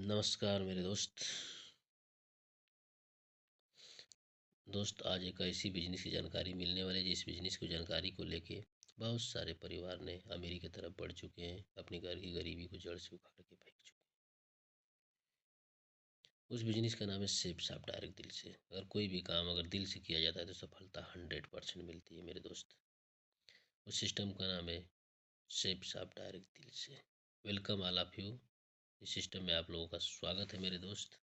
नमस्कार मेरे दोस्त, आज एक ऐसी बिजनेस की जानकारी मिलने वाली है जिस बिजनेस की जानकारी को लेके बहुत सारे परिवार ने अमीरी की तरफ बढ़ चुके हैं, अपने घर की गरीबी को जड़ से उखाड़ के फेंक चुके हैं। उस बिजनेस का नाम है सेफ साफ डायरेक्ट दिल से। अगर कोई भी काम अगर दिल से किया जाता है तो सफलता 100% मिलती है मेरे दोस्त। उस सिस्टम का नाम है सेफ साफ डायरेक्ट दिल से। Welcome all of you. इस सिस्टम में आप लोगों का स्वागत है मेरे दोस्त।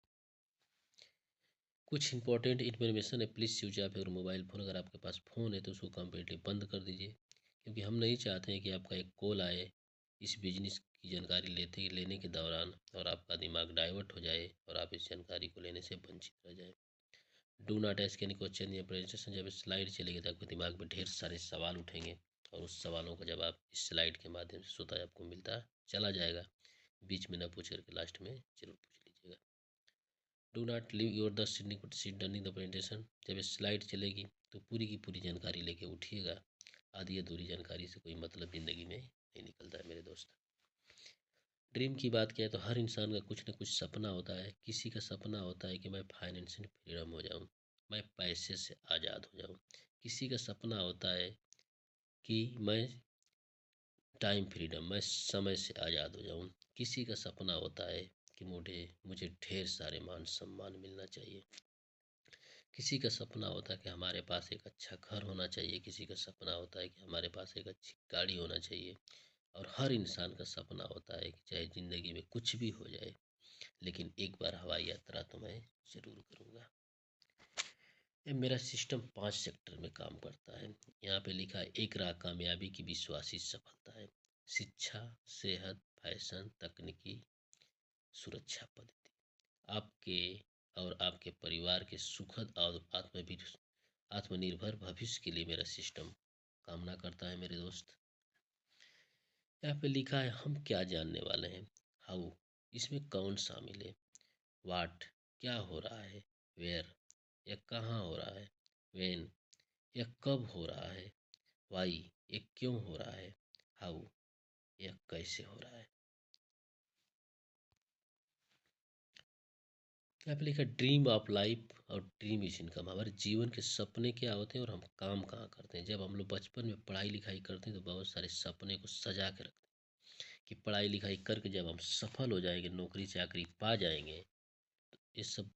कुछ इंपॉर्टेंट इन्फॉर्मेशन है, please switch off your mobile phone. अगर आपके पास फ़ोन है तो उसको कम्प्लीटली बंद कर दीजिए, क्योंकि हम नहीं चाहते हैं कि आपका एक कॉल आए इस बिजनेस की जानकारी लेने के दौरान और आपका दिमाग डाइवर्ट हो जाए और आप इस जानकारी को लेने से वंचित रह जाए। Do not ask any question या प्रेजेंटेशन। जब स्लाइड चलेगी तो आपके दिमाग में ढेर सारे सवाल उठेंगे और उस सवालों का जवाब इस स्लाइड के माध्यम से स्वतः आपको मिलता चला जाएगा। बीच में ना पूछ करके लास्ट में जरूर पूछ लीजिएगा। Do not leave your the seat during the presentation. जब स्लाइड चलेगी तो पूरी की पूरी जानकारी लेके उठिएगा। आधी अधूरी जानकारी से कोई मतलब ज़िंदगी में नहीं निकलता है मेरे दोस्त। ड्रीम की बात किया तो हर इंसान का कुछ न कुछ सपना होता है। किसी का सपना होता है कि मैं फाइनेंशियल फ्रीडम हो जाऊं, मैं पैसे से आज़ाद हो जाऊं। किसी का सपना होता है कि मैं टाइम फ्रीडम, मैं समय से आज़ाद हो जाऊं। किसी का सपना होता है कि मुझे ढेर सारे मान सम्मान मिलना चाहिए। किसी का सपना होता है कि हमारे पास एक अच्छा घर होना चाहिए। किसी का सपना होता है कि हमारे पास एक अच्छी गाड़ी होना चाहिए। और हर इंसान का सपना होता है कि चाहे ज़िंदगी में कुछ भी हो जाए, लेकिन एक बार हवाई यात्रा तो मैं ज़रूर करूँगा। ये मेरा सिस्टम 5 सेक्टर में काम करता है। यहाँ पे लिखा है, एक राह कामयाबी की विश्वासी सफलता है। शिक्षा, सेहत, फैशन, तकनीकी, सुरक्षा पद्धति। आपके और आपके परिवार के सुखद और आत्मनिर्भर भविष्य के लिए मेरा सिस्टम कामना करता है मेरे दोस्त। यहाँ पे लिखा है, हम क्या जानने वाले हैं। हाउ, इसमें कौन शामिल है। वाट, क्या हो रहा है। वेयर, यह कहाँ हो रहा है। वेन, यह कब हो रहा है। वाई, यह क्यों हो रहा है। हाउ, यह कैसे हो रहा है। यहाँ पे लिखा ड्रीम ऑफ लाइफ और ड्रीम इज इनकम। हमारे जीवन के सपने क्या होते हैं और हम काम कहाँ करते हैं। जब हम लोग बचपन में पढ़ाई लिखाई करते हैं तो बहुत सारे सपने को सजा के रखते हैं कि पढ़ाई लिखाई करके जब हम सफल हो जाएंगे, नौकरी चाकरी पा जाएंगे, तो ये सब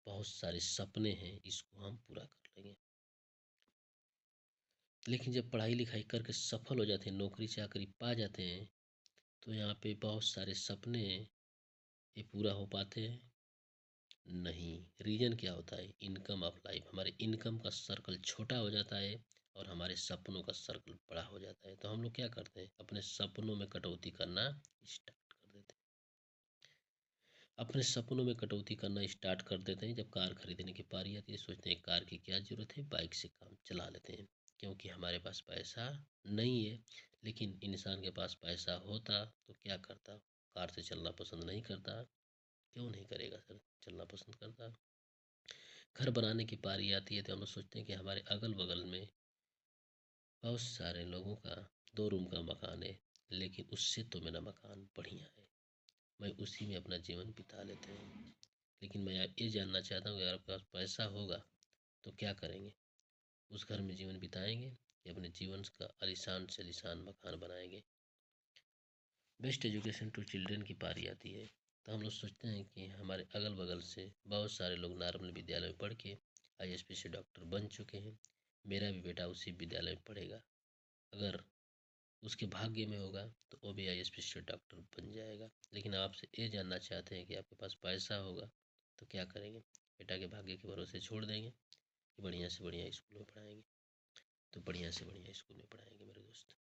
बहुत सारे सपने हैं, इसको हम पूरा कर लेंगे। लेकिन जब पढ़ाई लिखाई करके सफल हो जाते हैं, नौकरी चाकरी पा जाते हैं, तो यहाँ पे बहुत सारे सपने ये पूरा हो पाते हैं नहीं। रीज़न क्या होता है, इनकम ऑफ लाइफ। हमारे इनकम का सर्कल छोटा हो जाता है और हमारे सपनों का सर्कल बड़ा हो जाता है। तो हम लोग क्या करते हैं, अपने सपनों में कटौती करना स्टार्ट कर देते हैं। अपने सपनों में कटौती करना स्टार्ट कर देते हैं। जब कार खरीदने की पारी आती है, सोचते हैं कार की क्या ज़रूरत है, बाइक से काम चला लेते हैं, क्योंकि हमारे पास पैसा नहीं है। लेकिन इंसान के पास पैसा होता तो क्या करता, कार से चलना पसंद नहीं करता। क्यों नहीं करेगा सर, चलना पसंद करता। घर बनाने की पारी आती है तो हम लोग सोचते हैं कि हमारे अगल बगल में बहुत सारे लोगों का 2 रूम का मकान है, लेकिन उससे तो मेरा मकान बढ़िया है, मैं उसी में अपना जीवन बिता लेते हैं। लेकिन मैं ये जानना चाहता हूँ कि अगर आपके पास पैसा होगा तो क्या करेंगे, उस घर में जीवन बिताएंगे या अपने जीवन का आलीशान से आलीशान मकान बनाएंगे। बेस्ट एजुकेशन टू चिल्ड्रेन की पारी आती है तो हम लोग सोचते हैं कि हमारे अगल बगल से बहुत सारे लोग नॉर्मल विद्यालय में पढ़ के आईएएस से डॉक्टर बन चुके हैं, मेरा भी बेटा उसी विद्यालय में पढ़ेगा। अगर उसके भाग्य में होगा तो वो भी आईएएस से डॉक्टर बन जाएगा। लेकिन आपसे ये जानना चाहते हैं कि आपके पास पैसा होगा तो क्या करेंगे। बेटा के भाग्य के भरोसे छोड़ देंगे कि बढ़िया से बढ़िया स्कूल में पढ़ाएंगे, तो बढ़िया से बढ़िया स्कूल में पढ़ाएंगे मेरे दोस्त।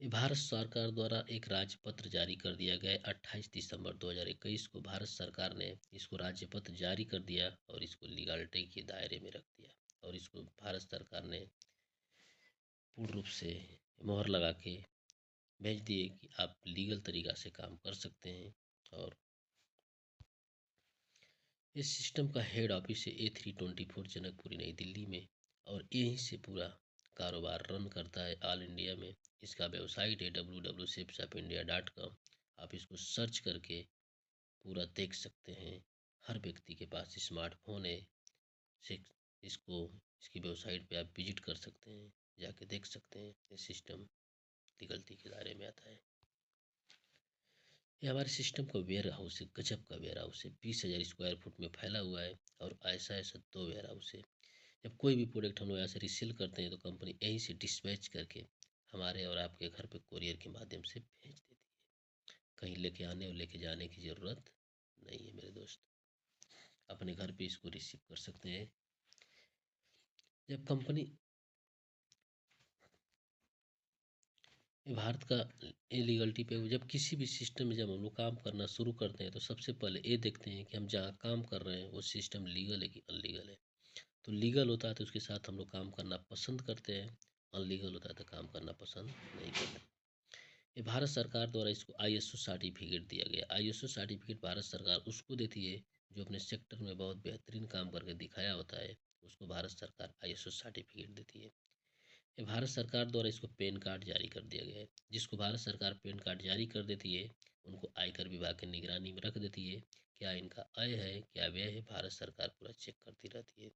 ये भारत सरकार द्वारा एक राज्य पत्र जारी कर दिया गया। 28 दिसंबर 2021 को भारत सरकार ने इसको राज्य पत्र जारी कर दिया और इसको लीगलिटी के दायरे में रख दिया और इसको भारत सरकार ने पूर्ण रूप से मोहर लगा के भेज दिए कि आप लीगल तरीक़ा से काम कर सकते हैं। और इस सिस्टम का हेड ऑफिस है A324 जनकपुरी नई दिल्ली में और यहीं से पूरा कारोबार रन करता है ऑल इंडिया में। इसका वेबसाइट है www.safesapindia.com। आप इसको सर्च करके पूरा देख सकते हैं। हर व्यक्ति के पास स्मार्टफोन है। सिक इसको इसकी वेबसाइट पे आप विजिट कर सकते हैं, जाके देख सकते हैं। ये सिस्टम लीगलिटी के दायरे में आता है। ये हमारे सिस्टम का वेयर हाउस है, गजब का वेयर हाउस है। 20,000 स्क्वायर फुट में फैला हुआ है और ऐसा ऐसा 2 वेयर हाउस है। जब कोई भी प्रोडक्ट हम लोग यहाँ से रिसेल करते हैं तो कंपनी यहीं से डिस्पैच करके हमारे और आपके घर पे कोरियर के माध्यम से भेज देती है। कहीं लेके आने और लेके जाने की ज़रूरत नहीं है मेरे दोस्त। अपने घर पे इसको रिसीव कर सकते हैं। जब कंपनी ये भारत का इलीगलिटी पे जब किसी भी सिस्टम में जब हम लोग काम करना शुरू करते हैं तो सबसे पहले ये देखते हैं कि हम जहाँ काम कर रहे हैं वो सिस्टम लीगल है कि अनलीगल है। तो लीगल होता है तो उसके साथ हम लोग काम करना पसंद करते हैं, अनलीगल होता है तो काम करना पसंद नहीं करते। ये भारत सरकार द्वारा इसको आईएसओ सर्टिफिकेट दिया गया। आईएसओ सर्टिफिकेट भारत सरकार उसको देती है जो अपने सेक्टर में बहुत बेहतरीन काम करके दिखाया होता है, उसको भारत सरकार आईएसओ सर्टिफिकेट देती है। ये भारत सरकार द्वारा इसको पैन कार्ड जारी कर दिया गया है। जिसको भारत सरकार पैन कार्ड जारी कर देती है उनको आयकर विभाग की निगरानी में रख देती है। क्या इनका आय है, क्या व्यय है, भारत सरकार पूरा चेक करती रहती है।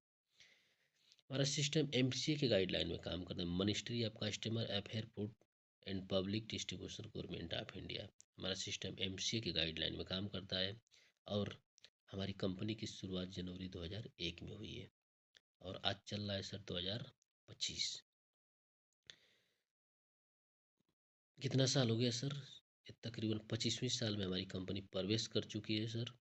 हमारा सिस्टम एमसीए के गाइडलाइन में काम करता है। Ministry of customer affair, food and public distribution, government of India. हमारा सिस्टम एमसीए के गाइडलाइन में काम करता है और हमारी कंपनी की शुरुआत जनवरी 2001 में हुई है और आज चल रहा है सर 2025। कितना साल हो गया सर? ये तकरीबन 25वीं साल में हमारी कंपनी प्रवेश कर चुकी है सर।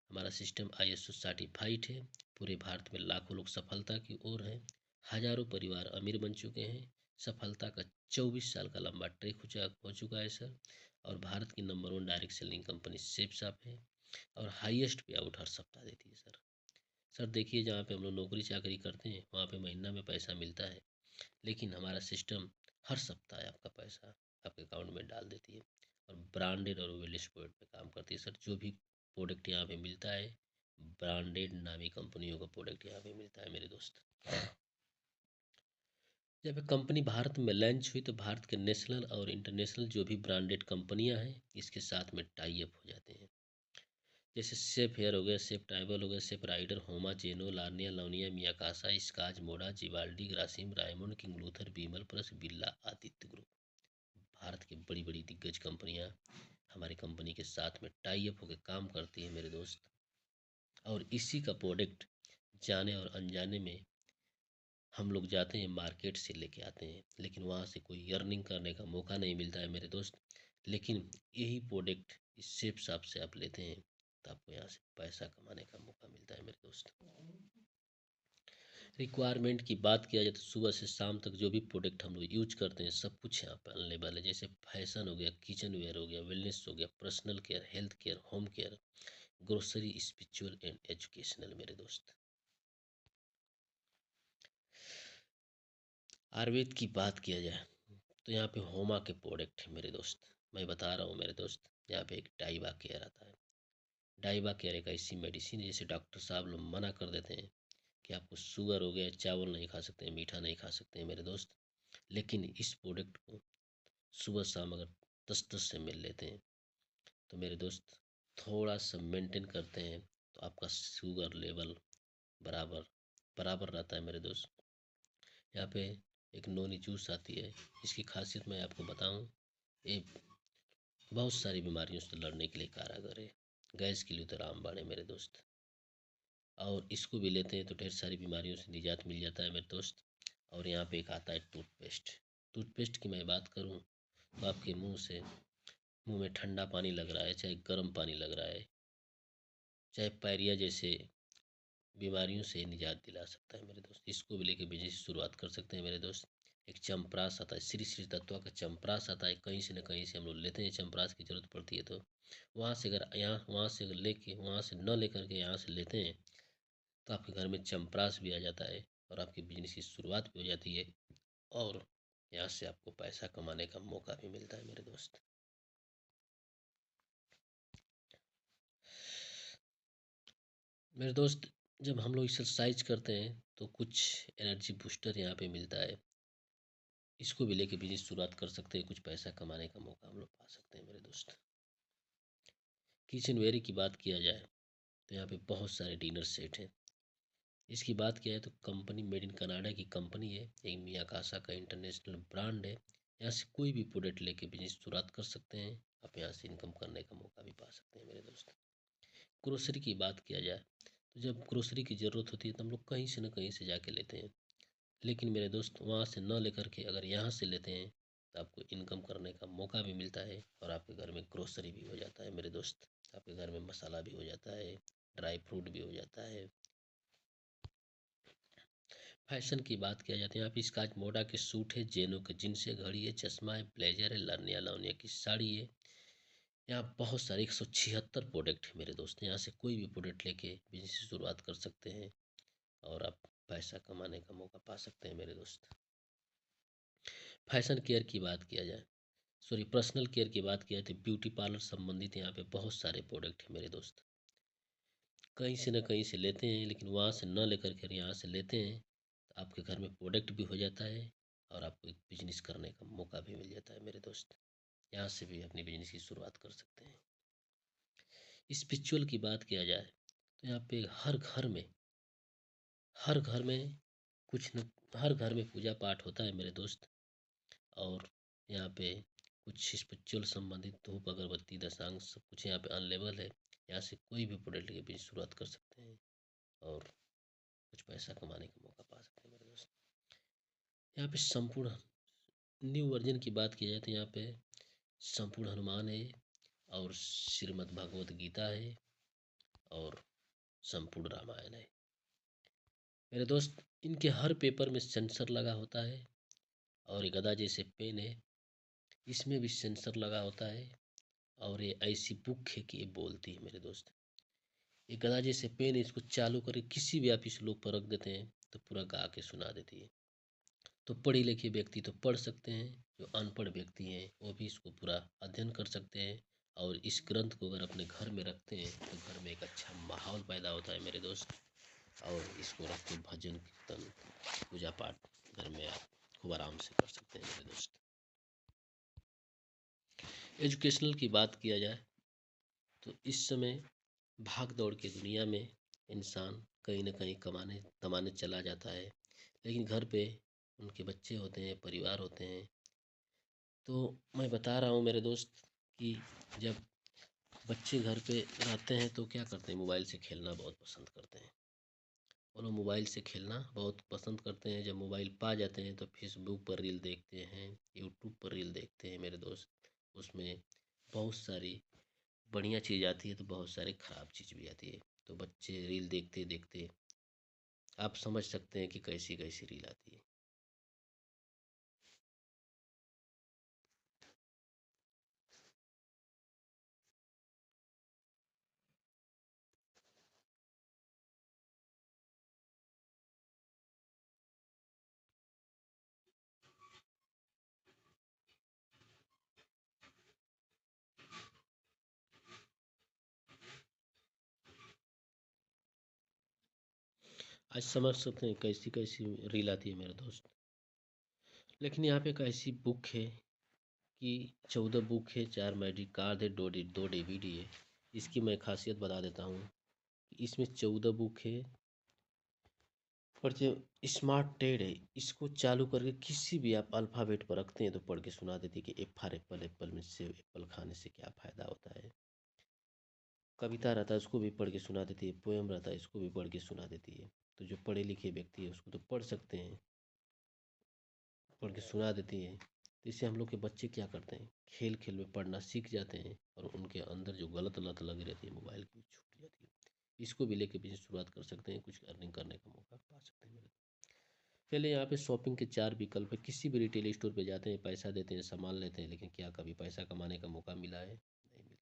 हमारा सिस्टम आईएसओ सर्टिफाइड है। पूरे भारत में लाखों लोग सफलता की ओर हैं। हजारों परिवार अमीर बन चुके हैं। सफलता का 24 साल का लंबा ट्रैक हो चुका है सर। और भारत की नंबर 1 डायरेक्ट सेलिंग कंपनी सेप्सअप है और हाईएस्ट पे आउट हर सप्ताह देती है सर। सर देखिए, जहाँ पे हम लोग नौकरी चाकरी करते हैं वहाँ पे महीना में पैसा मिलता है, लेकिन हमारा सिस्टम हर सप्ताह आपका पैसा आपके अकाउंट में डाल देती है और ब्रांडेड और वेल स्पोर्ट पे काम करती है सर। जो भी प्रोडक्ट यहाँ पे मिलता है, ब्रांडेड नामी कंपनियों का प्रोडक्ट यहाँ पे मिलता है मेरे दोस्त। जब कंपनी भारत में लॉन्च हुई तो भारत के नेशनल और इंटरनेशनल जो भी ब्रांडेड कंपनियां हैं इसके साथ में टाई अप हो जाते हैं। जैसे सेफ हेयर हो गया, सेफ ट्राइबल हो गया, सेफ राइडर, होमा, जेनो, लार्निया, लवनिया, मियाकासा, स्काच, मोडा, जिवाल्डी, ग्रासिम, रायमंड, किंग लूथर, बीमल प्लस, बिरला, आदित्य ग्रुप। भारत की बड़ी बड़ी दिग्गज कंपनियां हमारी कंपनी के साथ में टाई अप होकर काम करती है मेरे दोस्त। और इसी का प्रोडक्ट जाने और अनजाने में हम लोग जाते हैं मार्केट से लेके आते हैं, लेकिन वहाँ से कोई अर्निंग करने का मौका नहीं मिलता है मेरे दोस्त। लेकिन यही प्रोडक्ट इस सेप शॉप से आप लेते हैं तो आपको यहाँ से पैसा कमाने का मौका मिलता है मेरे दोस्त। रिक्वायरमेंट की बात किया जाए तो सुबह से शाम तक जो भी प्रोडक्ट हम लोग यूज करते हैं सब कुछ यहाँ पर अवेलेबल है। जैसे फैशन हो गया, किचन वेयर हो गया, वेलनेस हो गया, personal care, health care, home care, grocery, spiritual and educational मेरे दोस्त। आयुर्वेद की बात किया जाए तो यहाँ पे होमा के प्रोडक्ट है मेरे दोस्त। मैं बता रहा हूँ मेरे दोस्त, यहाँ पे एक डाइबा केयर आता है। डाइबा केयर एक ऐसी मेडिसिन है जैसे डॉक्टर साहब लोग मना कर देते हैं कि आपको शुगर हो गया, चावल नहीं खा सकते हैं, मीठा नहीं खा सकते हैं मेरे दोस्त, लेकिन इस प्रोडक्ट को सुबह शाम अगर 10-10 से मिल लेते हैं तो मेरे दोस्त थोड़ा सा मेंटेन करते हैं तो आपका शुगर लेवल बराबर बराबर रहता है मेरे दोस्त। यहाँ पे एक नोनी जूस आती है, इसकी खासियत मैं आपको बताऊं, ये बहुत सारी बीमारियों से लड़ने के लिए कारगर है। गैस के लिए तो रामबाण है मेरे दोस्त, और इसको भी लेते हैं तो ढेर सारी बीमारियों से निजात मिल जाता है मेरे दोस्त। और यहाँ पे एक आता है टूथपेस्ट। टूथपेस्ट की मैं बात करूँ तो आपके मुंह में ठंडा पानी लग रहा है, चाहे गर्म पानी लग रहा है, चाहे पायरिया जैसे बीमारियों से निजात दिला सकता है मेरे दोस्त। इसको भी लेके बिजनेस की शुरुआत कर सकते हैं मेरे दोस्त। एक चंपरास आता है, श्री श्री तत्वा का चंपरास आता है, कहीं से न कहीं से हम लोग लेते हैं, चंपरास की ज़रूरत पड़ती है तो वहाँ से अगर यहाँ वहाँ से अगर लेके वहाँ से न लेकर के यहाँ से लेते हैं तो आपके घर में चंपरास भी आ जाता है और आपकी बिजनेस की शुरुआत भी हो जाती है और यहाँ से आपको पैसा कमाने का मौका भी मिलता है मेरे दोस्त। मेरे दोस्त, जब हम लोग एक्सरसाइज करते हैं तो कुछ एनर्जी बूस्टर यहाँ पे मिलता है, इसको भी लेके बिजनेस शुरुआत कर सकते हैं, कुछ पैसा कमाने का मौका हम लोग पा सकते हैं मेरे दोस्त। किचनवेयर की बात किया जाए तो यहाँ पे बहुत सारे डिनर सेट हैं। इसकी बात किया है तो कंपनी मेड इन कनाडा की कंपनी है, एक मियाकासा का इंटरनेशनल ब्रांड है। यहाँ से कोई भी प्रोडक्ट लेके बिजनेस शुरुआत कर सकते हैं, आप यहाँ से इनकम करने का मौका भी पा सकते हैं मेरे दोस्त। ग्रोसरी की बात किया जाए तो जब ग्रोसरी की ज़रूरत होती है तो हम लोग कहीं से न कहीं से जाके लेते हैं, लेकिन मेरे दोस्त वहाँ से न लेकर के अगर यहाँ से लेते हैं तो आपको इनकम करने का मौका भी मिलता है और आपके घर में ग्रोसरी भी हो जाता है मेरे दोस्त। आपके घर में मसाला भी हो जाता है, ड्राई फ्रूट भी हो जाता है। फैशन की बात किया जाती है, यहाँ पे स्कॉच मोडा के सूट है, जेनो के जींस है, घड़ी है, चश्मा है, ब्लेजर है, लानिया लावनिया की साड़ी है। यहाँ बहुत सारे 176 प्रोडक्ट है मेरे दोस्त। यहाँ से कोई भी प्रोडक्ट लेके बिजनेस की शुरुआत कर सकते हैं और आप पैसा कमाने का मौका पा सकते हैं मेरे दोस्त। फैशन केयर की बात किया जाए, सॉरी पर्सनल केयर की बात किया जाए तो ब्यूटी पार्लर संबंधित यहाँ पे बहुत सारे प्रोडक्ट हैं मेरे दोस्त। कहीं से न कहीं से लेते हैं, लेकिन वहाँ से न लेकर के यहाँ से लेते हैं तो आपके घर में प्रोडक्ट भी हो जाता है और आपको एक बिजनेस करने का मौका भी मिल जाता है मेरे दोस्त। यहाँ से भी अपनी बिजनेस की शुरुआत कर सकते हैं। स्पिरिचुअल की बात किया जाए तो यहाँ पे हर घर में कुछ न हर घर में पूजा पाठ होता है मेरे दोस्त। और यहाँ पे कुछ स्पिरिचुअल संबंधित धूप अगरबत्ती दशांग सब कुछ यहाँ पे अनलेबल है। यहाँ से कोई भी प्रोडक्ट के बिजनेस शुरुआत कर सकते हैं और कुछ पैसा कमाने का मौका पा सकते हैं मेरे दोस्त। यहाँ पे संपूर्ण न्यू वर्जन की बात की जाए तो यहाँ पे संपूर्ण हनुमान है और श्रीमद् भागवत गीता है और संपूर्ण रामायण है मेरे दोस्त। इनके हर पेपर में सेंसर लगा होता है और ये गदा जैसे पेन है, इसमें भी सेंसर लगा होता है और ये ऐसी बुक है कि ये बोलती है मेरे दोस्त। ये गदा जैसे पेन है, इसको चालू करके किसी भी आप इस लोग पर रख देते हैं तो पूरा गा के सुना देती है। तो पढ़े लिखे व्यक्ति तो पढ़ सकते हैं, जो अनपढ़ व्यक्ति हैं वो भी इसको पूरा अध्ययन कर सकते हैं और इस ग्रंथ को अगर अपने घर में रखते हैं तो घर में एक अच्छा माहौल पैदा होता है मेरे दोस्त। और इसको रख के भजन कीर्तन पूजा पाठ घर में आप खूब आराम से कर सकते हैं मेरे दोस्त। एजुकेशनल की बात किया जाए तो इस समय भाग दौड़ की दुनिया में इंसान कहीं ना कहीं कमाने कमाने चला जाता है, लेकिन घर पे उनके बच्चे होते हैं, परिवार होते हैं। तो मैं बता रहा हूँ मेरे दोस्त कि जब बच्चे घर पे रहते हैं तो क्या करते हैं, मोबाइल से खेलना बहुत पसंद करते हैं। वो लोग मोबाइल से खेलना बहुत पसंद करते हैं। जब मोबाइल पा जाते हैं तो फेसबुक पर रील देखते हैं, यूट्यूब पर रील देखते हैं मेरे दोस्त। उसमें बहुत सारी बढ़िया चीज़ आती है तो बहुत सारी ख़राब चीज़ भी आती है। तो बच्चे रील देखते देखते आप समझ सकते हैं कि कैसी कैसी रील आती है। आज समझ सकते हैं कैसी कैसी रील आती है मेरे दोस्त। लेकिन यहाँ पे एक ऐसी बुक है कि 14 बुक है, 4 मेडिक कार्ड है, दो डीवीडी है। इसकी मैं खासियत बता देता हूँ। इसमें 14 बुक है और जो स्मार्ट टेड है, इसको चालू करके किसी भी आप अल्फ़ाबेट पर रखते हैं तो पढ़ के सुना देती है कि एफ फॉर एप्पल, एप्पल में से एप्पल खाने से क्या फ़ायदा होता है। कविता रहता है उसको भी पढ़ के सुना देती है, पोएम रहता है इसको भी पढ़ के सुना देती है। तो जो पढ़े लिखे व्यक्ति है उसको तो पढ़ सकते हैं, पढ़ के सुना देती है। तो इससे हम लोग के बच्चे क्या करते हैं, खेल खेल में पढ़ना सीख जाते हैं और उनके अंदर जो गलत लत लगी रहती है मोबाइल की, छूट जाती है। इसको भी लेके बिजनेस शुरुआत कर सकते हैं, कुछ अर्निंग करने का मौका पा सकते हैं मेरे। पहले यहाँ पे शॉपिंग के 4 विकल्प है। किसी भी रिटेल स्टोर पे जाते हैं, पैसा देते हैं, सामान लेते हैं, लेकिन क्या कभी पैसा कमाने का मौका मिला है? नहीं मिला।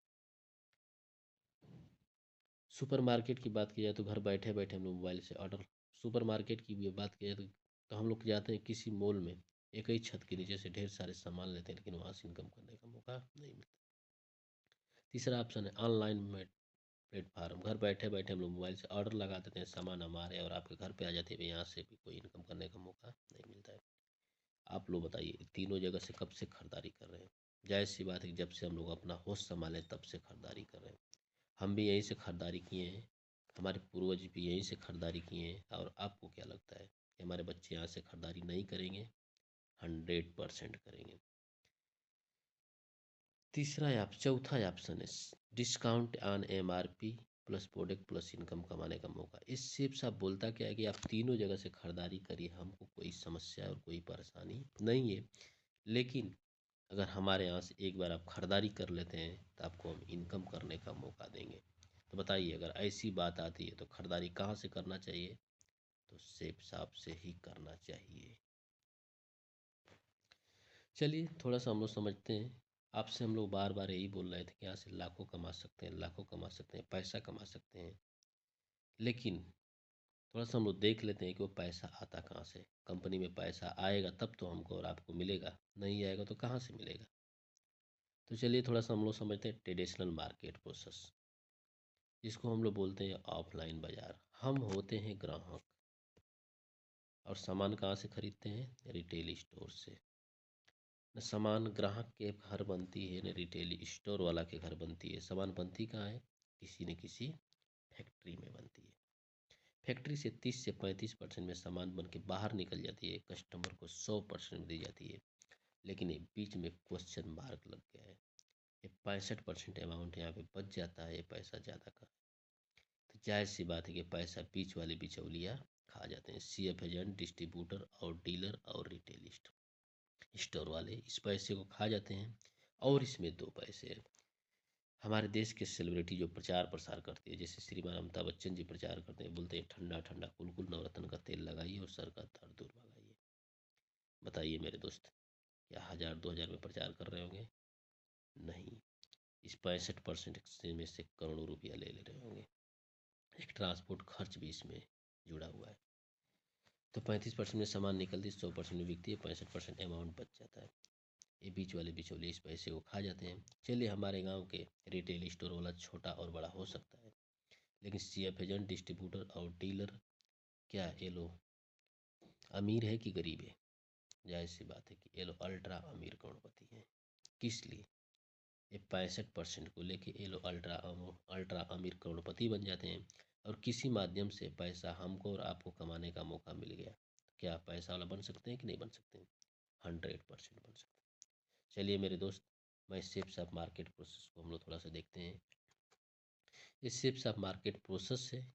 सुपर मार्केट की बात की जाए तो घर बैठे बैठे हम लोग मोबाइल से ऑर्डर, सुपर मार्केट की भी बात की जाए तो हम लोग जाते हैं किसी मॉल में, एक ही छत के नीचे से ढेर सारे सामान लेते हैं, लेकिन वहाँ से इनकम करने का मौका नहीं मिलता। तीसरा ऑप्शन है ऑनलाइन में प्लेटफार्म। घर बैठे बैठे हम लोग मोबाइल से ऑर्डर लगा देते हैं, सामान हमारे और आपके घर पे आ जाते हैं। यहाँ से भी कोई इनकम करने का मौका नहीं मिलता है। आप लोग बताइए तीनों जगह से कब से खरीदारी कर रहे हैं? जायज़ सी बात है कि जब से हम लोग अपना होश संभाले तब से खरीदारी कर रहे हैं। हम भी यहीं से ख़रीदारी किए हैं, हमारे पूर्वज भी यहीं से ख़रीदारी किए हैं। और आपको क्या लगता है कि हमारे बच्चे यहाँ से ख़रीदारी नहीं करेंगे? 100% करेंगे। चौथा ऑप्शन है discount on MRP plus product plus income कमाने का मौका। इससे साफ बोलता क्या है कि आप तीनों जगह से खरीदारी करिए, हमको कोई समस्या और कोई परेशानी नहीं है। लेकिन अगर हमारे यहाँ से एक बार आप खरीदारी कर लेते हैं तो आपको हम इनकम करने का मौका देंगे। तो बताइए, अगर ऐसी बात आती है तो खरीदारी कहाँ से करना चाहिए? तो सेफ शॉप से ही करना चाहिए। चलिए थोड़ा सा हम लोग समझते हैं। आपसे हम लोग बार बार यही बोल रहे थे कि यहाँ से लाखों कमा सकते हैं, लाखों कमा सकते हैं, पैसा कमा सकते हैं। लेकिन थोड़ा सा हम लोग देख लेते हैं कि वो पैसा आता कहाँ से। कंपनी में पैसा आएगा तब तो हमको और आपको मिलेगा, नहीं आएगा तो कहाँ से मिलेगा? तो चलिए थोड़ा सा हम लोग समझते हैं ट्रेडिशनल मार्केट प्रोसेस, जिसको हम लोग बोलते हैं ऑफलाइन बाजार। हम होते हैं ग्राहक और सामान कहाँ से खरीदते हैं? रिटेल स्टोर से। न सामान ग्राहक के घर बनती है, न रिटेल स्टोर वाला के घर बनती है। सामान बनती कहाँ है? किसी न किसी फैक्ट्री में बनती है। फैक्ट्री से 30 से 35% में सामान बन के बाहर निकल जाती है, कस्टमर को 100% में दी जाती है। लेकिन ये बीच में क्वेश्चन मार्क लग गया है। ये 65% अमाउंट यहाँ पे बच जाता है, ये पैसा ज़्यादा का। तो जायज़ सी बात है कि पैसा बीच वाले बिचौलिया खा जाते हैं। CF एजेंट, डिस्ट्रीब्यूटर और डीलर और रिटेल स्टोर वाले इस पैसे को खा जाते हैं। और इसमें दो पैसे हैं। हमारे देश के सेलिब्रिटी जो प्रचार प्रसार करते हैं, जैसे श्रीमान अमिताभ बच्चन जी प्रचार करते हैं, बोलते हैं ठंडा ठंडा कुलकुल नवरत्न का तेल लगाइए और सर का दर्द दूर भगाइए। बताइए मेरे दोस्त, क्या 1000-2000 में प्रचार कर रहे होंगे? नहीं, इस 65% में से करोड़ों रुपया ले ले रहे होंगे। एक ट्रांसपोर्ट खर्च भी इसमें जुड़ा हुआ है। तो 35% में सामान निकलती, 100% में बिकती है, 65% अमाउंट बच जाता है। ये बीच वाले बिचौलिए इस पैसे को खा जाते हैं। चलिए हमारे गांव के रिटेल स्टोर वाला छोटा और बड़ा हो सकता है, लेकिन CF एजेंट, डिस्ट्रीब्यूटर और डीलर, क्या ये लोग अमीर है कि गरीब है? जाहिर सी बात है कि ये लोग अल्ट्रा अमीर करोड़पति हैं। किस लिए? ये 65% को लेके ये लोग अल्ट्रा अमीर करोड़पति बन जाते हैं। और किसी माध्यम से पैसा हमको और आपको कमाने का मौका मिल गया, क्या आप पैसा वाला बन सकते हैं कि नहीं बन सकते हैं? 100% बन सकते हैं। चलिए मेरे दोस्त, मैं सेप्स ऑफ मार्केट प्रोसेस को हम लोग थोड़ा सा देखते हैं। ये सेप्स ऑफ मार्केट प्रोसेस है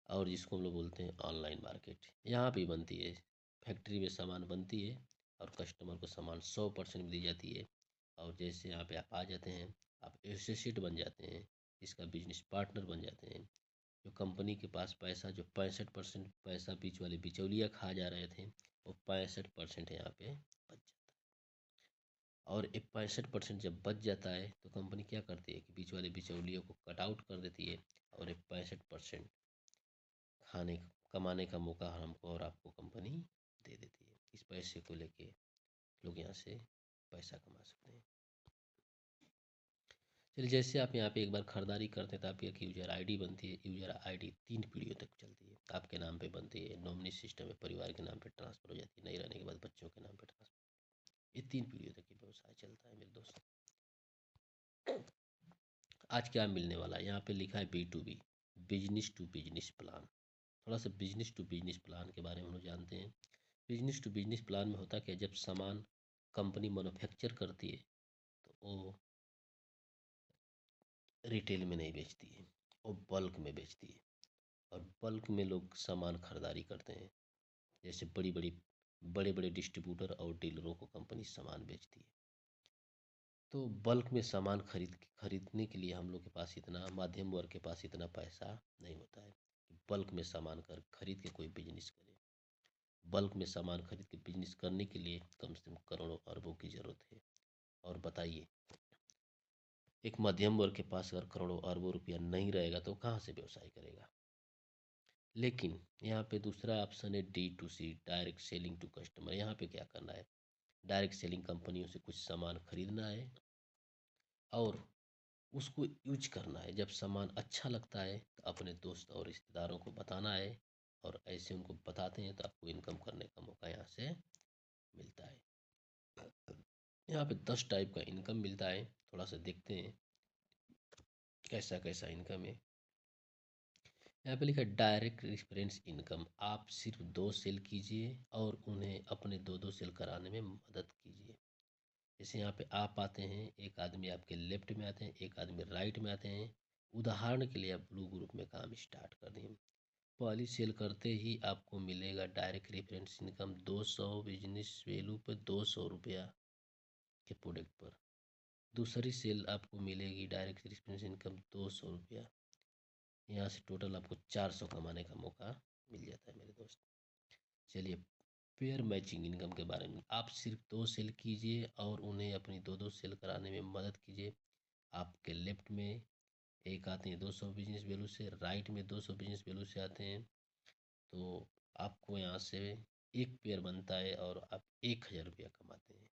और जिसको हम लोग बोलते हैं ऑनलाइन मार्केट। यहाँ पे बनती है, फैक्ट्री में सामान बनती है और कस्टमर को सामान 100% में दी जाती है। और जैसे यहाँ पे आप आ जाते हैं, आप एसोसिएट बन जाते हैं, इसका बिजनेस पार्टनर बन जाते हैं। जो कंपनी के पास पैसा, जो 65% पैसा बीच वाले बिचौलिया खा जा रहे थे, वो 65% यहाँ पे बच जाता है। और ये 65% जब बच जाता है तो कंपनी क्या करती है कि बीच वाले बिचौलियों को कट आउट कर देती है और ये 65% खाने कमाने का मौका हमको और आपको कंपनी दे देती है। इस पैसे को लेके लोग यहाँ से पैसा कमा सकते हैं। चलिए जैसे आप यहाँ पे एक बार खरीदारी करते हैं तो आपकी एक यूजर आईडी बनती है। यूजर आईडी 3 पीढ़ियों तक चलती है। आपके नाम पे बनती है, नॉमिनी सिस्टम में परिवार के नाम पे ट्रांसफ़र हो जाती है, नहीं रहने के बाद बच्चों के नाम पे ट्रांसफ़र। ये 3 पीढ़ियों तक ये व्यवसाय चलता है मेरे दोस्त। आज क्या मिलने वाला है? यहाँ पे लिखा है B2B, business to business plan. थोड़ा सा बिजनेस टू बिजनेस प्लान के बारे में हम लोग जानते हैं। बिजनेस टू बिजनेस प्लान में होता क्या, जब सामान कंपनी मैन्युफैक्चर करती है तो वो रिटेल में नहीं बेचती है, वो बल्क में बेचती है। और बल्क में लोग सामान खरीदारी करते हैं। जैसे बड़े बड़े डिस्ट्रीब्यूटर और डीलरों को कंपनी सामान बेचती है। तो बल्क में सामान खरीदने के लिए हम लोग के पास इतना, मध्यम वर्ग के पास इतना पैसा नहीं होता है कि बल्क में सामान खरीद के कोई बिजनेस करे। बल्क में सामान खरीद के बिजनेस करने के लिए कम से कम करोड़ों अरबों की ज़रूरत है। और बताइए, एक मध्यम वर्ग के पास अगर करोड़ों अरबों रुपया नहीं रहेगा तो कहाँ से व्यवसाय करेगा? लेकिन यहाँ पे दूसरा ऑप्शन है D2C, direct selling to customer. यहाँ पे क्या करना है, डायरेक्ट सेलिंग कंपनियों से कुछ सामान खरीदना है और उसको यूज करना है। जब सामान अच्छा लगता है तो अपने दोस्त और रिश्तेदारों को बताना है और ऐसे उनको बताते हैं तो आपको इनकम करने का मौका यहाँ से मिलता है। यहाँ पे 10 टाइप का इनकम मिलता है। थोड़ा सा देखते हैं कैसा कैसा इनकम है। यहाँ पे लिखा है डायरेक्ट रेफरेंस इनकम। आप सिर्फ 2 सेल कीजिए और उन्हें अपने 2-2 सेल कराने में मदद कीजिए। जैसे यहाँ पे आप आते हैं, एक आदमी आपके लेफ्ट में आते हैं, एक आदमी राइट में आते हैं। उदाहरण के लिए आप ब्लू ग्रुप में काम स्टार्ट कर दें। पहली सेल करते ही आपको मिलेगा direct reference income 200 business value पर 200 रुपया के प्रोडक्ट पर। दूसरी सेल आपको मिलेगी डायरेक्ट रेफरेंस इनकम 200 रुपया। यहाँ से टोटल आपको 400 कमाने का मौका मिल जाता है मेरे दोस्त। चलिए, पेयर मैचिंग इनकम के बारे में। आप सिर्फ 2 सेल कीजिए और उन्हें अपनी 2-2 सेल कराने में मदद कीजिए। आपके लेफ्ट में एक आते हैं 200 बिजनेस वैल्यू से, राइट में 200 बिजनेस वैल्यू से आते हैं। तो आपको यहाँ से एक पेयर बनता है और आप 1000 रुपया कमाते हैं।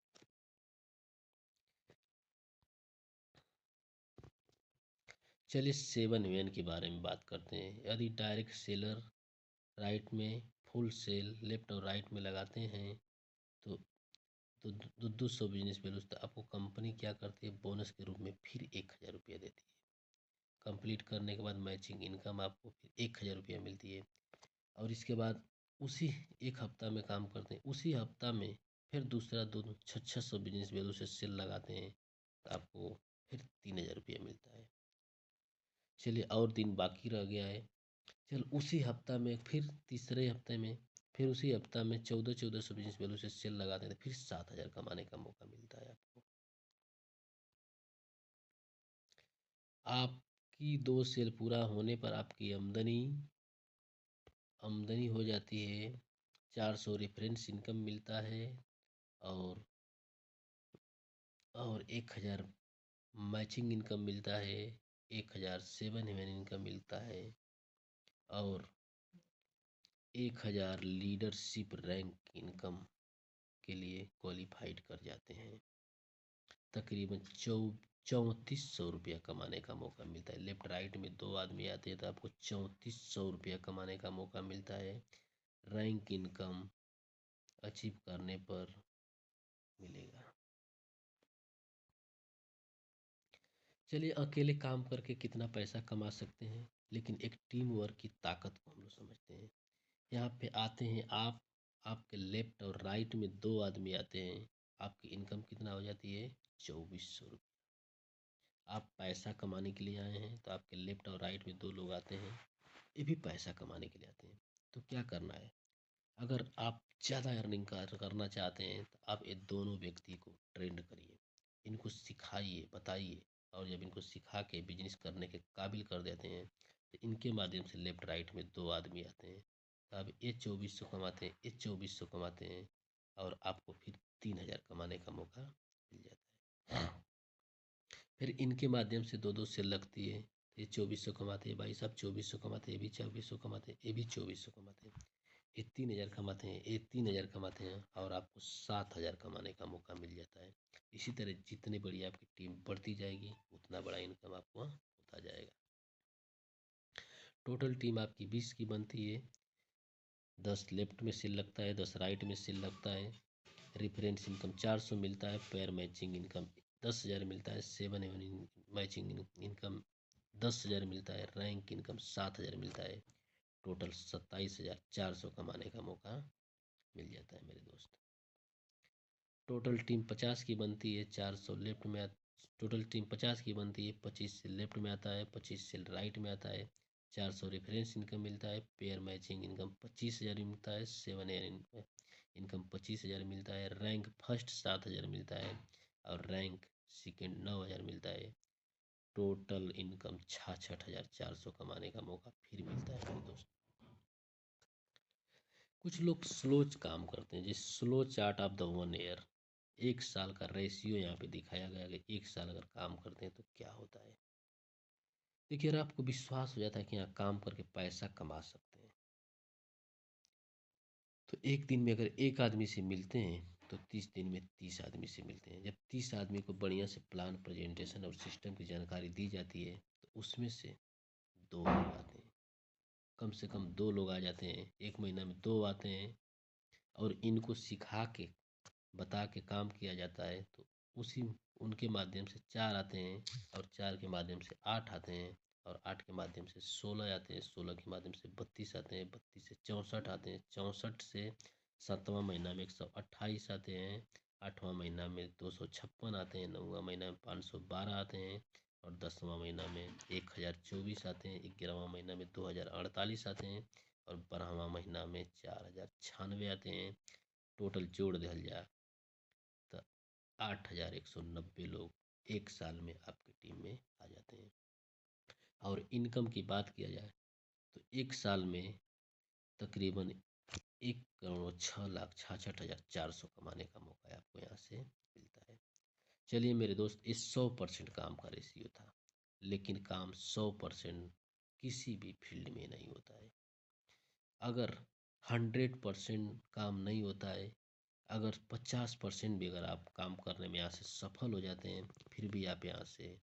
चलिए 7 वेन के बारे में बात करते हैं। यदि डायरेक्ट सेलर राइट में फुल सेल लेफ्ट और राइट में लगाते हैं तो 200 बिजनेस वैल्यू तो आपको कंपनी क्या करती है, बोनस के रूप में फिर 1000 रुपया देती है। कंप्लीट करने के बाद मैचिंग इनकम आपको फिर 1000 रुपया मिलती है। और इसके बाद उसी एक हफ्ता में काम करते हैं, उसी हफ्ता में फिर दूसरा 600 बिजनेस वैल्यू से सेल लगाते हैं तो आपको फिर 3000 रुपया मिलता है। चलिए, और दिन बाकी रह गया है। चल उसी हफ्ता में फिर तीसरे हफ्ते में फिर उसी हफ्ता में 1400 बिजनेस वैल्यू से सेल लगाते हैं तो फिर 7000 कमाने का मौका मिलता है आपको। आपकी 2 सेल पूरा होने पर आपकी आमदनी हो जाती है 400 रेफरेंस इनकम मिलता है और 1000 मैचिंग इनकम मिलता है, 1000 7 हेवन इनकम मिलता है और 1000 लीडरशिप रैंक इनकम के लिए क्वालिफाइड कर जाते हैं। तकरीबन 3400 रुपया कमाने का मौका मिलता है। लेफ्ट राइट में 2 आदमी आते हैं तो आपको 3400 रुपया कमाने का मौका मिलता है। रैंक इनकम अचीव करने पर मिलेगा। चलिए, अकेले काम करके कितना पैसा कमा सकते हैं, लेकिन एक टीम वर्क की ताकत को हम लोग समझते हैं। यहाँ पे आते हैं आप, आपके लेफ्ट और राइट में 2 आदमी आते हैं, आपकी इनकम कितना हो जाती है 2400 रुपये। आप पैसा कमाने के लिए आए हैं तो आपके लेफ्ट और राइट में 2 लोग आते हैं, ये भी पैसा कमाने के लिए आते हैं। तो क्या करना है, अगर आप ज़्यादा अर्निंग करना चाहते हैं तो आप ये दोनों व्यक्ति को ट्रेंड करिए, इनको सिखाइए, बताइए। और जब इनको सिखा के बिजनेस करने के काबिल कर देते हैं तो इनके माध्यम से लेफ्ट राइट में 2 आदमी आते हैं तो अब ये 2400 कमाते हैं, ये 2400 कमाते हैं और आपको फिर 3000 कमाने का मौका मिल जाता है। फिर इनके माध्यम से 2-2 सेल लगती है तो ये 2400 कमाते हैं, भाई साहब 2400 कमाते हैं, ये भी 2400 कमाते हैं, ये भी 2400 कमाते हैं, ये 3000 कमाते हैं, ये 3000 कमाते हैं और आपको 7000 कमाने का मौका मिल जाता है। इसी तरह जितनी बड़ी आपकी टीम बढ़ती जाएगी उतना बड़ा इनकम आपको होता जाएगा। टोटल टीम आपकी 20 की बनती है, 10 लेफ्ट में सेल लगता है, 10 राइट में सेल लगता है। रेफरेंस इनकम 400 मिलता है, पेयर मैचिंग इनकम 10,000 मिलता है, 7 एवन मैचिंग इनकम 10,000 मिलता है, रैंक इनकम 7,000 मिलता है। टोटल 27,400 कमाने का मौका मिल जाता है मेरे दोस्त। टोटल टीम 50 की बनती है, 400 लेफ्ट में टोटल टीम 50 की बनती है, 25 से लेफ्ट में आता है, 25 से राइट में आता है। 400 रेफरेंस इनकम मिलता है, पेयर मैचिंग इनकम 25,000 मिलता है, 7 एयर इनकम 25,000 मिलता है, रैंक फर्स्ट 7,000 मिलता है और रैंक सेकेंड 9,000 मिलता है। टोटल इनकम 66,400 कमाने का मौका फिर मिलता है मेरे दोस्त। कुछ लोग स्लो काम करते हैं, जिस slow chart of the 1 year, 1 साल का रेशियो यहाँ पे दिखाया गया है कि 1 साल अगर काम करते हैं तो क्या होता है। देखिए, अगर आपको विश्वास हो जाता है कि यहाँ काम करके पैसा कमा सकते हैं तो एक दिन में अगर एक आदमी से मिलते हैं तो 30 दिन में 30 आदमी से मिलते हैं। जब 30 आदमी को बढ़िया से प्लान, प्रेजेंटेशन और सिस्टम की जानकारी दी जाती है तो उसमें से 2 लोग आते हैं, कम से कम 2 लोग आ जाते हैं। 1 महीना में 2 आते हैं और इनको सिखा के बता के काम किया जाता है तो उसी उनके माध्यम से 4 आते हैं, और 4 के माध्यम से 8 आते हैं, और 8 के माध्यम से 16 आते हैं, 16 के माध्यम से 32 आते हैं, 32 से 64 आते हैं, 64 से 7वां महीना में 128 आते हैं, 8वां महीना में 256 आते हैं, 9वां महीना में 512 आते हैं, और 10वां महीना में 1024 आते हैं, 11वां महीना में 2048 आते हैं, और 12वां महीना में 4096 आते हैं। टोटल जोड़ दिया जाए तो 8190 लोग एक साल में आपकी टीम में आ जाते हैं। और इनकम की बात किया जाए तो एक साल में तकरीबन 1,06,66,400 कमाने का मौका आपको यहाँ से मिलता है। चलिए मेरे दोस्त, ये 100% काम का रेशियो था, लेकिन काम 100% किसी भी फील्ड में नहीं होता है। अगर 100% काम नहीं होता है, अगर 50% भी अगर आप काम करने में यहाँ से सफल हो जाते हैं, फिर भी आप यहाँ से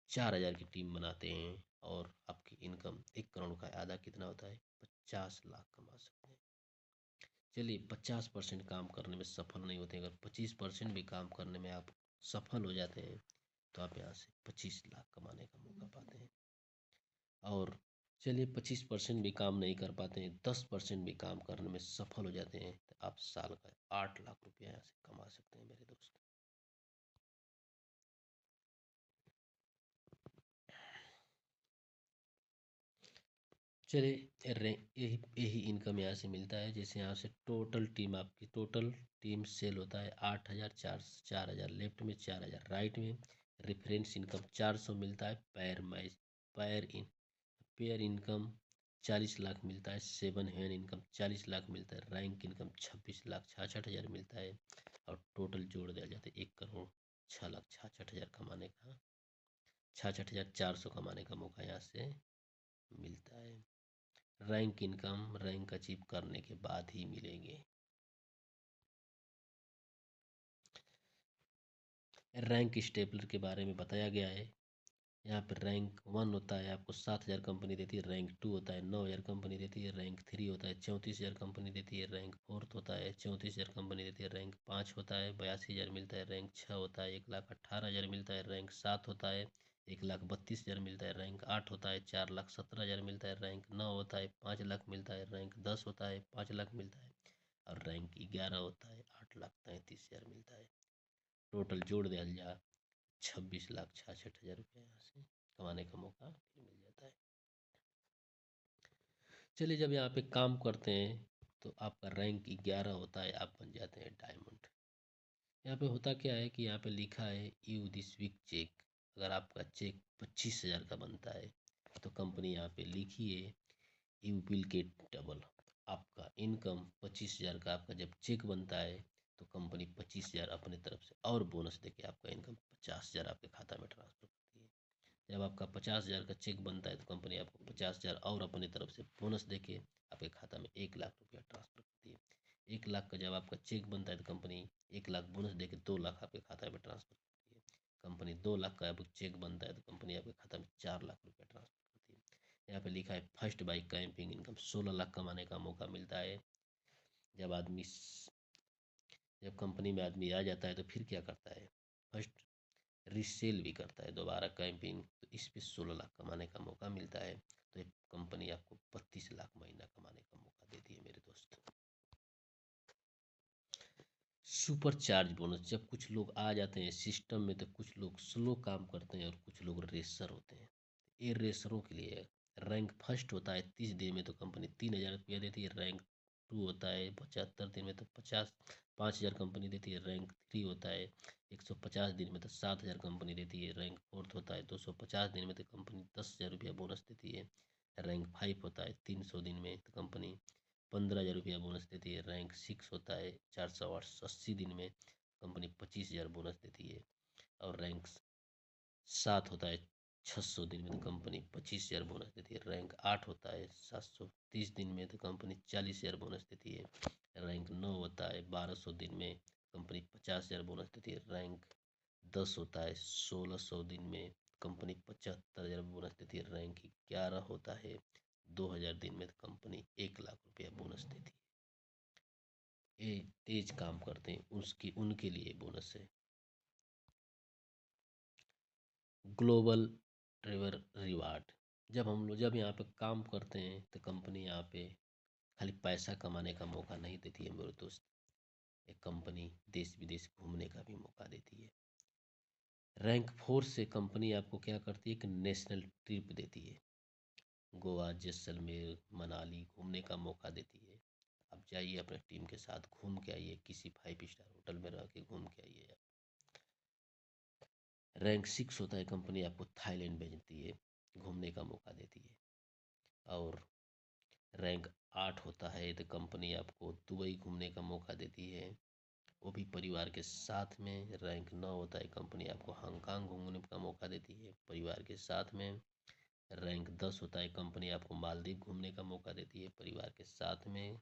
4,000 की टीम बनाते हैं, और आपकी इनकम 1 करोड़ का आधा कितना होता है, 50 लाख कमा सकते हैं। चलिए 50% काम करने में सफल नहीं होते, अगर 25% भी काम करने में आप सफल हो जाते हैं, तो आप यहाँ से 25 लाख कमाने का मौका पाते हैं। और चलिए 25% भी काम नहीं कर पाते हैं, 10% भी काम करने में सफल हो जाते हैं, तो आप साल का 8 लाख रुपया यहाँ से कमा सकते हैं मेरे दोस्त। चलिए यही यही इनकम यहाँ से मिलता है। जैसे यहाँ से टोटल टीम, आपकी टोटल टीम सेल होता है 8,000, 4,000 लेफ्ट में, 4,000 राइट में। रेफरेंस इनकम 400 मिलता है। पेयर इनकम 40 लाख मिलता है। 7 हैंड इनकम 40 लाख मिलता है। रैंक इनकम 26,66,000 मिलता है। और टोटल जोड़ दिया जाता है 1,06,66,000 कमाने का, 66,400 कमाने का मौका यहाँ से मिलता है। रैंक इनकम रैंक अचीव करने के बाद ही मिलेंगे। रैंक स्टेपलर के बारे में बताया गया है। यहाँ पर रैंक 1 होता है, आपको 7,000 कंपनी देती है। रैंक 2 होता है, 9,000 कंपनी देती है। रैंक 3 होता है, 34,000 कंपनी देती है। रैंक 4 होता है, 34,000 कंपनी देती है। रैंक 5 होता है, 82,000 मिलता है। रैंक 6 होता है, 1,18,000 मिलता है। रैंक 7 होता है, 1,32,000 मिलता है। रैंक 8 होता है, 4,17,000 मिलता है। रैंक 9 होता है, 5 लाख मिलता है। रैंक 10 होता है, 5 लाख मिलता है। और रैंक 11 होता है, 8,33,000 मिलता है। टोटल जोड़ दिया जाए 26,66,000 रुपये यहाँ से कमाने का मौका फिर मिल जाता है। चलिए जब यहाँ पे काम करते हैं तो आपका रैंक 11 होता है, आप बन जाते हैं डायमंड। यहाँ पे होता क्या है कि यहाँ पे लिखा है यू दिस वीक चेक। अगर आपका चेक 25,000 का बनता है तो कंपनी यहाँ पे लिखी है यू विल गेट डबल। आपका इनकम 25,000 का आपका जब चेक बनता है तो कंपनी 25,000 अपने तरफ से और बोनस देके आपका इनकम 50,000 आपके खाता में ट्रांसफर करती है। जब आपका 50,000 का चेक बनता है तो कंपनी आपको 50,000 और अपनी तरफ से बोनस देके आपके खाता में 1 लाख रुपया ट्रांसफर करती है। 1 लाख का जब आपका चेक बनता है तो कंपनी 1 लाख बोनस देके 2 लाख आपके खाता में ट्रांसफर करती है। कंपनी 2 लाख का आपको चेक बनता है तो कंपनी आपके खाता में 4 लाख रुपया ट्रांसफर करती है। यहाँ पे लिखा है first by camping income 16 lakh कमाने का मौका मिलता है। जब आदमी जब कंपनी में आदमी आ जाता है तो फिर क्या करता है, फर्स्ट रीसेल भी करता है दोबारा कैंपिंग, तो इस पे 16 लाख कमाने का मौका मिलता है। तो एक कंपनी आपको 32 लाख महीना कमाने का मौका देती है मेरे दोस्त। सुपर चार्ज बोनस, जब कुछ लोग आ जाते हैं सिस्टम में तो कुछ लोग स्लो काम करते हैं और कुछ लोग रेसर होते हैं। ये रेसरों के लिए रैंक फर्स्ट होता है 30 दिन में तो कंपनी 3,000 रुपया देती है। रैंक 2 होता है 75 दिन में तो 5,000 कंपनी देती है। रैंक 3 होता है 150 दिन में तो 7,000 कंपनी देती है। रैंक 4 होता है 250 दिन में तो कंपनी 10,000 रुपया बोनस देती है। रैंक 5 होता है 300 दिन में तो कंपनी 15,000 रुपया बोनस देती है। रैंक 6 होता है 480 दिन में कंपनी 25,000 बोनस देती है। और रैंक 7 होता है 600 दिन में तो कंपनी 25,000 बोनस देती है। रैंक 8 होता है 730 दिन में तो कंपनी 40,000 बोनस देती है। रैंक 9 होता है 1,200 दिन में कंपनी 50,000 बोनस देती है। रैंक 10 होता है 1,600 दिन में कंपनी 75,000 बोनस देती है। रैंक 11 होता है 2,000 दिन में तो कंपनी 1 लाख रुपया बोनस देती है। ये तेज काम करते हैं उसकी उनके लिए बोनस है। Global Trevor reward. जब यहाँ पे काम करते हैं तो कंपनी यहाँ पे खाली पैसा कमाने का मौका नहीं देती है मेरे दोस्त, एक कंपनी देश विदेश घूमने का भी मौका देती है। रैंक 4 से कंपनी आपको क्या करती है, एक नेशनल ट्रिप देती है, गोवा, जैसलमेर, मनाली घूमने का मौका देती है। आप जाइए अपने टीम के साथ घूम के आइए, किसी 5 स्टार होटल में रह के घूम के आइए। रैंक 6 होता है, कंपनी आपको थाईलैंड भेजती है, घूमने का मौका देती है। और रैंक 8 होता है तो कंपनी आपको दुबई घूमने का मौका देती है, वो भी परिवार के साथ में। रैंक 9 होता है, कंपनी आपको हांगकांग घूमने का मौका देती है परिवार के साथ में। रैंक 10 होता है, कंपनी आपको मालदीव घूमने का मौका देती है परिवार के साथ में।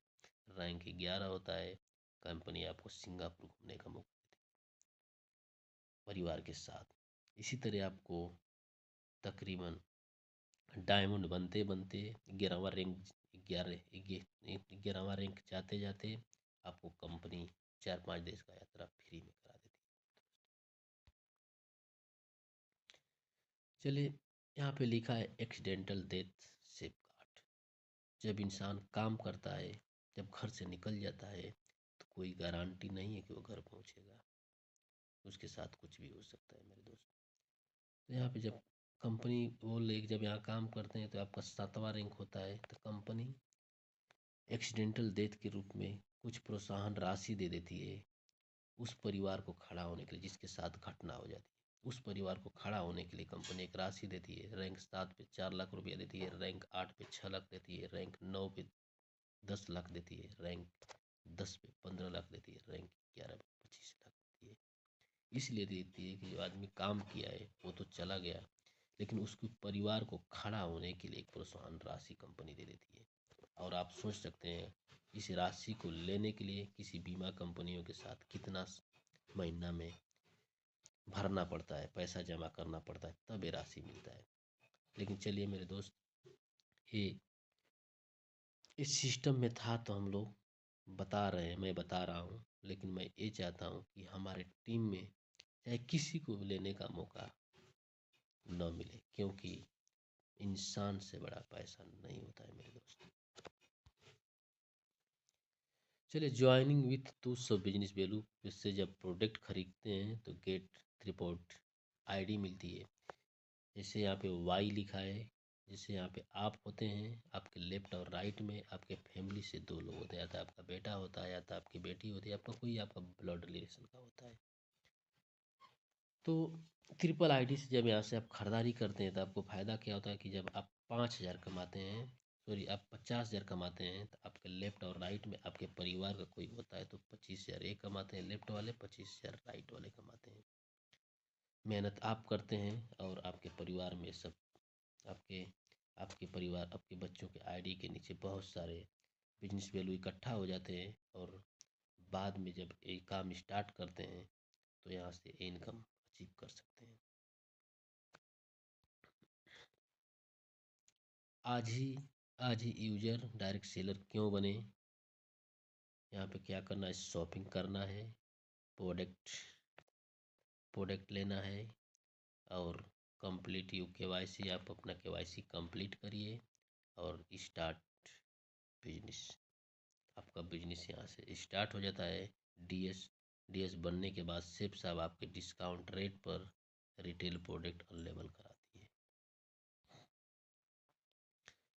रैंक 11 होता है, कंपनी आपको सिंगापुर घूमने का मौका देती है परिवार के साथ। इसी तरह आपको तकरीबन डायमंड बनते बनते 11वां रैंक 11वां रैंक जाते जाते आपको कंपनी 4-5 देश का यात्रा फ्री में करा देती है। चलिए, यहाँ पे लिखा है एक्सीडेंटल डेथ सेफगार्ड। जब इंसान काम करता है, जब घर से निकल जाता है, तो कोई गारंटी नहीं है कि वो घर पहुँचेगा, उसके साथ कुछ भी हो सकता है मेरे दोस्त। तो यहाँ पे जब कंपनी वो लोग जब यहाँ काम करते हैं तो आपका 7वां रैंक होता है, तो कंपनी एक्सीडेंटल डेथ के रूप में कुछ प्रोत्साहन राशि दे देती है उस परिवार को खड़ा होने के लिए जिसके साथ घटना हो जाती है। उस परिवार को खड़ा होने के लिए कंपनी एक राशि देती है। रैंक 7 पे 4 लाख रुपया देती है, रैंक 8 पे 6 लाख देती है, रैंक 9 पे 10 लाख देती है, रैंक 10 पे 15 लाख देती है, रैंक 11 पे 25 लाख देती है। इसलिए देती है कि जो आदमी काम किया है वो तो चला गया, लेकिन उसके परिवार को खड़ा होने के लिए एक प्रोत्साहन राशि कंपनी दे देती है। और आप सोच सकते हैं इस राशि को लेने के लिए किसी बीमा कंपनियों के साथ कितना महीना में भरना पड़ता है, पैसा जमा करना पड़ता है, तब ये राशि मिलता है। लेकिन चलिए मेरे दोस्त, ये इस सिस्टम में था तो हम लोग बता रहे हैं, मैं बता रहा हूँ, लेकिन मैं ये चाहता हूँ कि हमारे टीम में चाहे किसी को भी लेने का मौका न मिले, क्योंकि इंसान से बड़ा पैसा नहीं होता है मेरे दोस्त। चलिए, ज्वाइनिंग विथ टू सब बिजनेस वैल्यू, इससे जब प्रोडक्ट खरीदते हैं तो गेट रिपोर्ट आईडी मिलती है। जैसे यहाँ पे वाई लिखा है, जैसे यहाँ पे आप होते हैं, आपके लेफ्ट और राइट में आपके फैमिली से 2 लोग होते हैं, या तो आपका बेटा होता है या तो आपकी बेटी होती है, आपका कोई आपका ब्लड रिलेशन का होता है। तो ट्रिपल आईडी से जब यहाँ से आप खरीदारी करते हैं तो आपको फ़ायदा क्या होता है कि जब आप 5,000 कमाते हैं, सॉरी आप 50,000 कमाते हैं, तो आपके लेफ्ट और राइट में आपके परिवार का कोई होता है तो 25,000 ये कमाते हैं लेफ्ट वाले, 25,000 राइट वाले कमाते हैं। मेहनत आप करते हैं और आपके परिवार में सब आपके आपके परिवार आपके बच्चों के आईडी के नीचे बहुत सारे बिजनेस वैल्यू इकट्ठा हो जाते हैं, और बाद में जब ये काम स्टार्ट करते हैं तो यहाँ से इनकम अचीव कर सकते हैं। आज ही आज ही यूजर डायरेक्ट सेलर क्यों बने? यहाँ पे क्या करना है, शॉपिंग करना है, प्रोडक्ट प्रोडक्ट लेना है, और कंप्लीट यू केवाईसी, आप अपना केवाईसी कंप्लीट करिए और स्टार्ट बिजनेस। आपका बिजनेस यहाँ से स्टार्ट हो जाता है। डीएस बनने के बाद सेफ साहब आपके डिस्काउंट रेट पर रिटेल प्रोडक्ट अवेलेबल कराती है।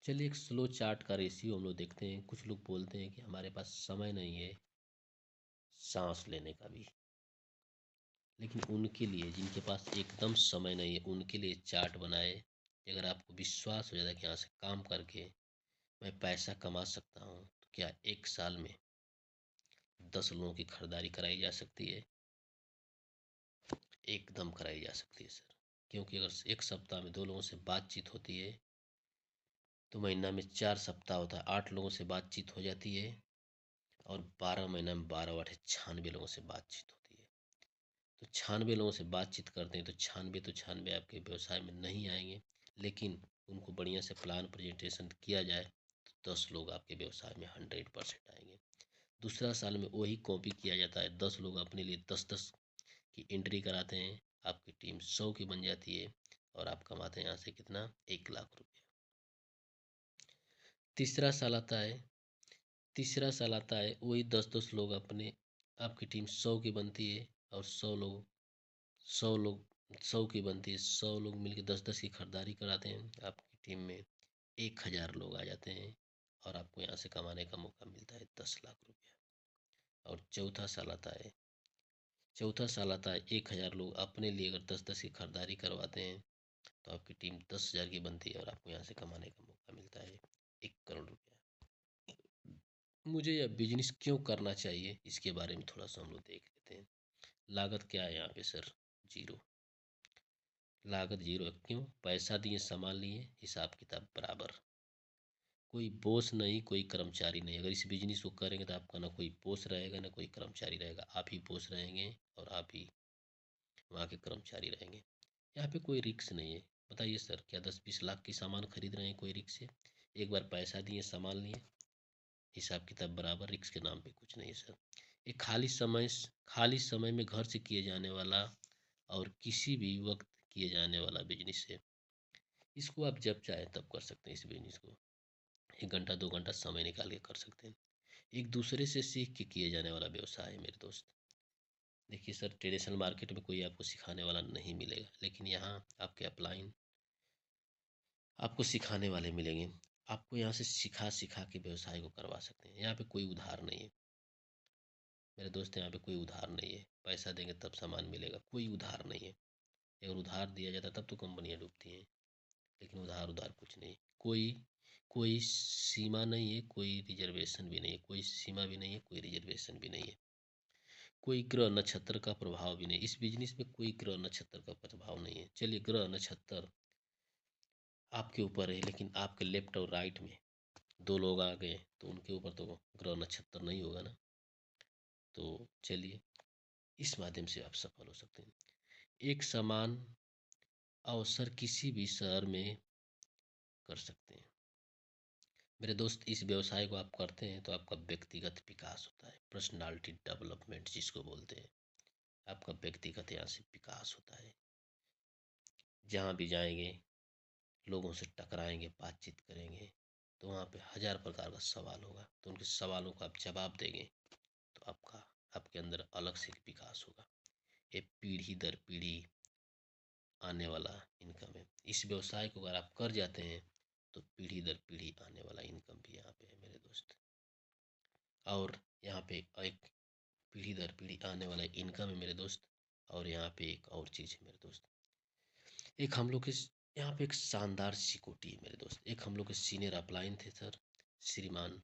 चलिए, एक स्लो चार्ट का रेशियो हम लोग देखते हैं। कुछ लोग बोलते हैं कि हमारे पास समय नहीं है सांस लेने का भी, लेकिन उनके लिए जिनके पास एकदम समय नहीं है उनके लिए चार्ट बनाए। अगर आपको विश्वास हो जाता है कि यहाँ से काम करके मैं पैसा कमा सकता हूँ, तो क्या 1 साल में 10 लोगों की खरीदारी कराई जा सकती है? एकदम कराई जा सकती है सर, क्योंकि अगर 1 सप्ताह में 2 लोगों से बातचीत होती है तो महीना में 4 सप्ताह होता है, 8 लोगों से बातचीत हो जाती है, और 12 महीना में 12 8 96 लोगों से बातचीत होती है। तो 96 लोगों से बातचीत करते हैं तो 96 आपके व्यवसाय में नहीं आएंगे, लेकिन उनको बढ़िया से प्लान प्रेजेंटेशन किया जाए तो 10 लोग आपके व्यवसाय में 100% आएंगे। दूसरा साल में वही कॉपी किया जाता है, 10 लोग अपने लिए 10-10 की एंट्री कराते हैं, आपकी टीम 100 की बन जाती है, और आप कमाते हैं यहाँ से कितना, 1 लाख रुपया। तीसरा साल आता है वही 10-10 लोग अपने, आपकी टीम 100 की बनती है और 100 की बनती है, 100 लोग मिलकर 10-10 की खरीदारी कराते हैं, आपकी टीम में 1000 लोग आ जाते हैं और आपको यहाँ से कमाने का मौका मिलता है 10 लाख रुपया। और चौथा साल आता है 1000 लोग अपने लिए अगर 10-10 की खरीदारी करवाते हैं तो आपकी टीम 10,000 की बनती है और आपको यहाँ से कमाने का मौका मिलता है 1 करोड़ रुपया। मुझे यह बिजनेस क्यों करना चाहिए इसके बारे में थोड़ा सा हम लोग देख लेते हैं। लागत क्या है यहाँ पे सर, जीरो। लागत जीरो है, क्यों? पैसा दिए, सामान लिए, हिसाब किताब बराबर। कोई बॉस नहीं, कोई कर्मचारी नहीं। अगर इस बिजनेस को करेंगे तो आपका ना कोई बॉस रहेगा ना कोई कर्मचारी रहेगा, आप ही बॉस रहेंगे और आप ही वहाँ के कर्मचारी रहेंगे। यहाँ पे कोई रिक्स नहीं है। बताइए सर, क्या 10-20 लाख की सामान खरीद रहे हैं, कोई रिक्स है? एक बार पैसा दिए, सामान लिए, हिसाब किताब बराबर, रिक्स के नाम पे कुछ नहीं है सर। एक खाली समय में घर से किए जाने वाला और किसी भी वक्त किए जाने वाला बिजनेस है। इसको आप जब चाहे तब कर सकते हैं। इस बिजनेस को 1 घंटा 2 घंटा समय निकाल के कर सकते हैं। एक दूसरे से सीख के किए जाने वाला व्यवसाय है मेरे दोस्त। देखिए सर, ट्रेडिशनल मार्केट में कोई आपको सिखाने वाला नहीं मिलेगा, लेकिन यहाँ आपके अपलाइन आपको सिखाने वाले मिलेंगे। आपको यहाँ से सिखा सिखा के व्यवसाय को करवा सकते हैं। यहाँ पे कोई उधार नहीं है मेरे दोस्त, यहाँ पे कोई उधार नहीं है। पैसा देंगे तब सामान मिलेगा, कोई उधार नहीं है। अगर उधार दिया जाता तब तो कंपनियाँ डूबती हैं, लेकिन उधार कुछ नहीं। कोई कोई सीमा नहीं है, कोई रिजर्वेशन भी नहीं है, कोई सीमा भी नहीं है, कोई रिजर्वेशन भी नहीं है। कोई ग्रह नक्षत्र का प्रभाव भी नहीं। इस बिजनेस में कोई ग्रह नक्षत्र का प्रभाव नहीं है। चलिए, ग्रह नक्षत्र आपके ऊपर है, लेकिन आपके लेफ्ट और राइट में 2 लोग आ गए तो उनके ऊपर तो ग्रह नक्षत्र नहीं होगा ना। तो चलिए, इस माध्यम से आप सफल हो सकते हैं। एक समान अवसर किसी भी शहर में कर सकते हैं मेरे दोस्त। इस व्यवसाय को आप करते हैं तो आपका व्यक्तिगत विकास होता है, पर्सनालिटी डेवलपमेंट जिसको बोलते हैं। आपका व्यक्तिगत यहाँ से विकास होता है। जहाँ भी जाएंगे, लोगों से टकराएंगे, बातचीत करेंगे, तो वहाँ पे 1000 प्रकार का सवाल होगा, तो उनके सवालों का आप जवाब देंगे तो आपके अंदर अलग से एक विकास होगा। ये पीढ़ी दर पीढ़ी आने वाला इनकम है। इस व्यवसाय को अगर आप कर जाते हैं तो पीढ़ी दर पीढ़ी आने वाला इनकम भी यहाँ पे है मेरे दोस्त। और यहाँ पे एक पीढ़ी दर पीढ़ी आने वाला इनकम है मेरे दोस्त। और यहाँ पे एक और चीज़ है मेरे दोस्त, एक हम लोग के यहाँ पे एक शानदार सिक्योरिटी है मेरे दोस्त। एक हम लोग के सीनियर अपलाइन थे सर, श्रीमान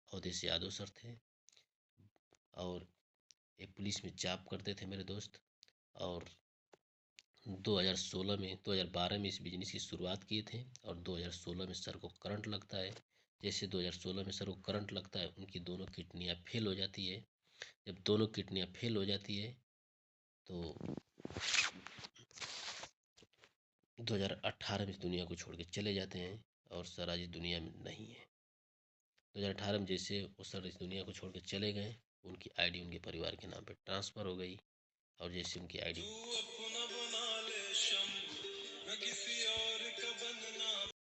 अवधेश यादव सर थे, और ये पुलिस में जॉब करते थे मेरे दोस्त। और 2012 में इस बिजनेस की शुरुआत किए थे और 2016 में सर को करंट लगता है। जैसे 2016 में सर को करंट लगता है, उनकी दोनों किडनियाँ फेल हो जाती है। जब दोनों किडनियाँ फेल हो जाती है तो 2018 में इस दुनिया को छोड़ के चले जाते हैं और सर आज इस दुनिया में नहीं है। 2018 में जैसे वो सर इस दुनिया को छोड़ के चले गए, उनकी आईडी उनके परिवार के नाम पर ट्रांसफ़र हो गई। और जैसे उनकी आईडी